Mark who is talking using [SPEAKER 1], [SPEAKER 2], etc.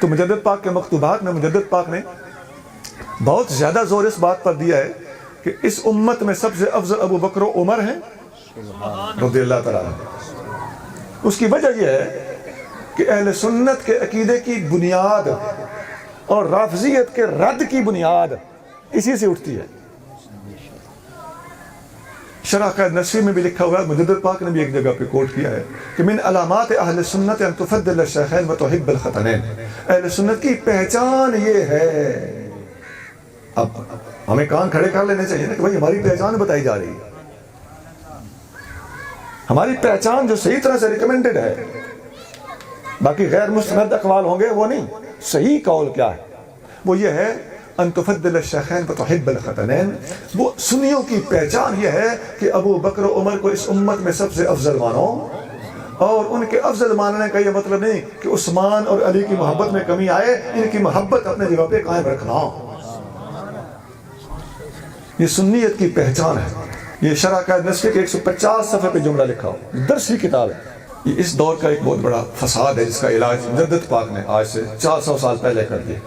[SPEAKER 1] تو مجدد پاک کے مکتوبات میں مجدد پاک نے بہت زیادہ زور اس بات پر دیا ہے کہ اس امت میں سب سے افضل ابو بکر و عمر ہیں رضی اللہ تعالیٰ عنہ۔ اس کی وجہ یہ ہے کہ اہل سنت کے عقیدے کی بنیاد اور رافضیت کے رد کی بنیاد اسی سے اٹھتی ہے۔ شرح قائد نصفی میں بھی لکھا ہوا ہے، مجدد پاک نے بھی ایک جگہ پہ کوٹ کیا ہے کہ من علامات اہل سنت ان تفضل الشیخین و تحب الختنین، اہل سنت کی پہچان یہ ہے۔ اب ہمیں کان کھڑے کر لینے چاہیے نا کہ بھائی ہماری پہچان بتائی جا رہی ہے، ہماری پہچان جو صحیح طرح سے ریکمنڈڈ ہے، باقی غیر مستند اقوال ہوں گے وہ نہیں، صحیح قول کیا ہے وہ یہ ہے ان تفضل الشیخین و تحب الختنین۔ وہ سنیوں کی پہچان یہ ہے کہ ابو بکر و عمر کو اس امت میں سب سے افضل مانو، اور ان کے افضل ماننے کا یہ مطلب نہیں کہ عثمان اور علی کی محبت میں کمی آئے، ان کی محبت اپنے جگہ پہ قائم رکھنا۔ یہ سنیت کی پہچان ہے۔ یہ شرح قائد نصفی کے 150 صفحے پہ جملہ لکھا ہو، درسی کتاب ہے۔ یہ اس دور کا ایک بہت بڑا فساد ہے جس کا علاج مجدد پاک نے آج سے 400 سال پہلے کر دیا۔